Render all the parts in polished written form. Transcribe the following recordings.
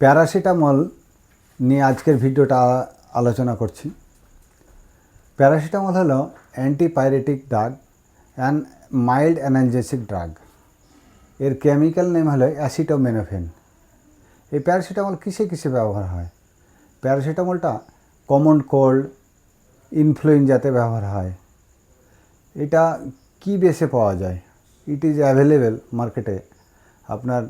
Paracetamol নিয়ে আজকের ভিডিওটা আলোচনা করছি। প্যারাসিটামল হলো antipyretic drug and mild analgesic drug. এর কেমিক্যাল নেম হলো অ্যাসিটামিনোফেন। এই প্যারাসিটামল কিসে কিসে ব্যবহার হয়? প্যারাসিটামলটা কমন কোল্ড, ইনফ্লুয়েঞ্জাতে ব্যবহার হয়। এটা কি বেসে পাওয়া যায়? ইট ইজ অ্যাভেলেবেল মার্কেটে। আপনার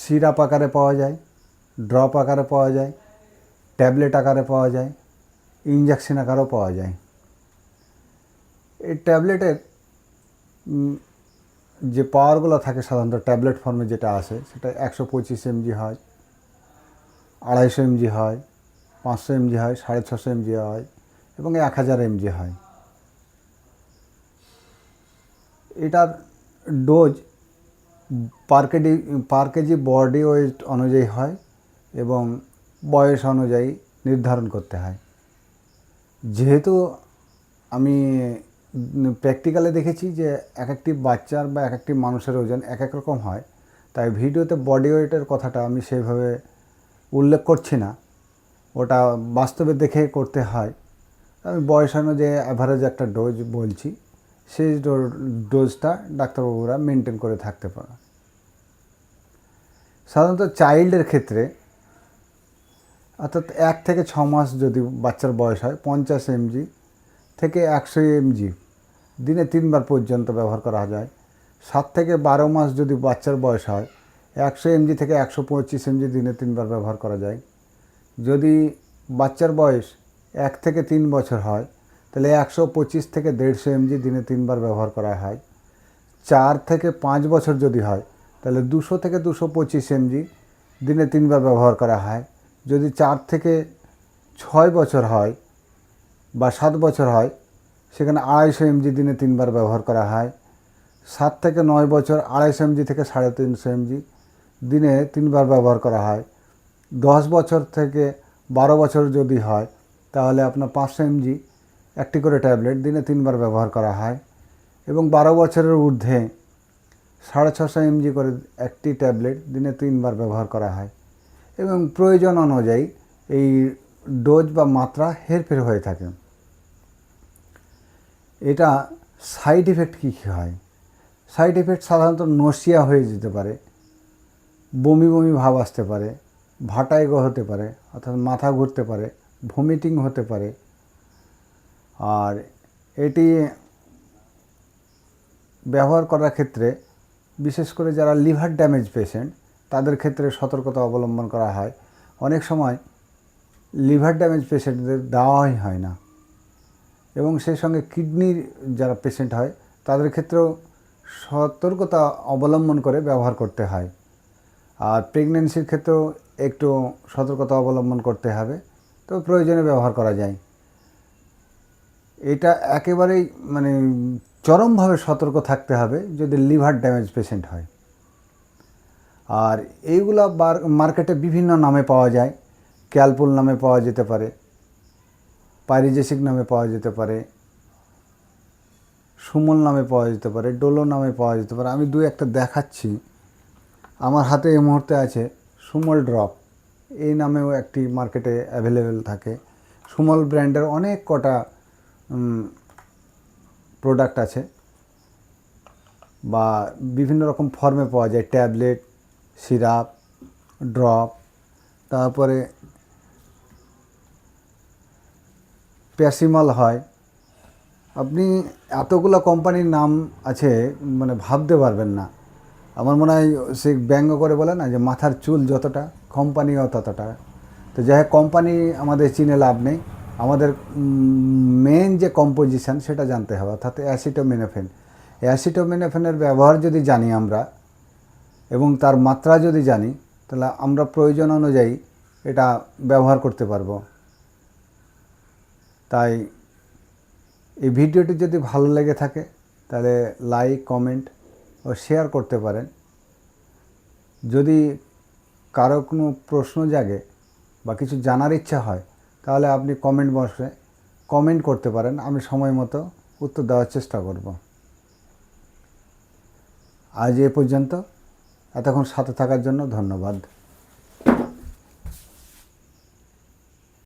সিরাপ আকারে পাওয়া যায়, ড্রপ আকারে পাওয়া যায়, ট্যাবলেট আকারে পাওয়া যায়, ইঞ্জেকশন আকারেও পাওয়া যায়। এই ট্যাবলেটের যে পাওয়ারগুলো থাকে সাধারণত ট্যাবলেট ফর্মে যেটা আসে সেটা 125 mg হয়, 250 mg হয়, 500 mg হয়, 650 mg হয় এবং 1000 mg হয়। এটার ডোজ পার কেজি বডি ওয়েট অনুযায়ী হয় এবং বয়স অনুযায়ী নির্ধারণ করতে হয়। যেহেতু আমি প্র্যাকটিক্যালে দেখেছি যে এক একটি বাচ্চার বা এক একটি মানুষের ওজন এক এক রকম হয়, তাই ভিডিওতে বডি ওয়েটের কথাটা আমি সেইভাবে উল্লেখ করছি না, ওটা বাস্তবে দেখে করতে হয়। আমি বয়স অনুযায়ী অ্যাভারেজ একটা ডোজ বলছি, সেই ডোজটা ডাক্তারবাবুরা মেনটেন করে থাকতে পারে। সাধারণত চাইল্ডের ক্ষেত্রে অর্থাৎ 1 থেকে 6 মাস যদি বাচ্চার বয়স হয় 50 mg থেকে 100 mg দিনে 3 বার পর্যন্ত ব্যবহার করা যায়। 7 থেকে 12 মাস যদি বাচ্চার বয়স হয় 100 mg থেকে 125 mg দিনে 3 বার ব্যবহার করা যায়। যদি বাচ্চার বয়স 1 থেকে 3 বছর হয় তাহলে 125 থেকে 150 mg দিনে 3 বার ব্যবহার করা হয়। 4 থেকে 5 বছর যদি হয় তাহলে 200 থেকে 225 mg দিনে 3 বার ব্যবহার করা হয়। যদি 4 থেকে 6 বছর হয় বা 7 বছর হয় সেখানে 250 mg দিনে 3 বার ব্যবহার করা হয়। 7 থেকে 9 বছর 250 mg থেকে 350 mg দিনে 3 বার ব্যবহার করা হয়। 10 বছর থেকে 12 বছর যদি হয় তাহলে আপনার 500 mg একটি করে ট্যাবলেট দিনে 3 বার ব্যবহার করা হয় এবং 12 বছরের ঊর্ধ্বে 650 mg করে একটি ট্যাবলেট দিনে 3 বার ব্যবহার করা হয় এবং প্রয়োজন অনুযায়ী এই ডোজ বা মাত্রা হেরফের হয়ে থাকে। এটা সাইড ইফেক্ট কী কী হয়? সাইড ইফেক্ট সাধারণত নসিয়া হয়ে যেতে পারে, বমি বমি ভাব আসতে পারে, ভাটাইগো হতে পারে অর্থাৎ মাথা ঘুরতে পারে, ভমিটিং হতে পারে। আর এটি ব্যবহার করার ক্ষেত্রে বিশেষ করে যারা লিভার ড্যামেজ পেশেন্ট তাদের ক্ষেত্রে সতর্কতা অবলম্বন করা হয়। অনেক সময় লিভার ড্যামেজ পেশেন্টদের দেওয়াই হয় না এবং সেই সঙ্গে কিডনির যারা পেশেন্ট হয় তাদের ক্ষেত্রেও সতর্কতা অবলম্বন করে ব্যবহার করতে হয়। আর প্রেগনেন্সির ক্ষেত্রেও একটু সতর্কতা অবলম্বন করতে হবে, তো প্রয়োজনে ব্যবহার করা যায়। এটা একেবারেই চরমভাবে সতর্ক থাকতে হবে যদি লিভার ড্যামেজ পেশেন্ট হয়। আর এইগুলা মার্কেটে বিভিন্ন নামে পাওয়া যায়। ক্যালপুল নামে পাওয়া যেতে পারে, পাইরিজেসিক নামে পাওয়া যেতে পারে, সুমল নামে পাওয়া যেতে পারে, ডোলো নামে পাওয়া যেতে পারে। আমি 2-1টা দেখাচ্ছি। আমার হাতে এই মুহূর্তে আছে সুমল ড্রপ, এই নামেও একটি মার্কেটে অ্যাভেলেবেল থাকে। সুমল ব্র্যান্ডের অনেক কটা প্রোডাক্ট আছে বা বিভিন্ন রকম ফর্মে পাওয়া যায়, ট্যাবলেট, সিরাপ, ড্রপ, তারপরে প্যাসিমল হয়। আপনি এতগুলো কোম্পানির নাম আছে ভাবতে পারবেন না। আমার মনে হয় সে ব্যঙ্গ করে বলে না যে মাথার চুল যতটা কোম্পানিও ততটা। তো যাই হোক, কোম্পানি আমাদের চিনে লাভ নেই, আমাদের মেন যে কম্পোজিশন সেটা জানতে হবে, অর্থাৎ অ্যাসিটামিনোফেন। অ্যাসিটামিনোফেনের ব্যবহার যদি জানি আমরা এবং তার মাত্রা যদি জানি তাহলে আমরা প্রয়োজন অনুযায়ী এটা ব্যবহার করতে পারবো। তাই এই ভিডিওটি যদি ভালো লেগে থাকে তাহলে লাইক, কমেন্ট ও শেয়ার করতে পারেন। যদি কারো কোনো প্রশ্ন জাগে বা কিছু জানার ইচ্ছা হয় তাহলে আপনি কমেন্ট বক্সে কমেন্ট করতে পারেন, আমি সময় মতো উত্তর দেওয়ার চেষ্টা করব। আজ এ পর্যন্ত। এতক্ষণ সাথে থাকার জন্য ধন্যবাদ।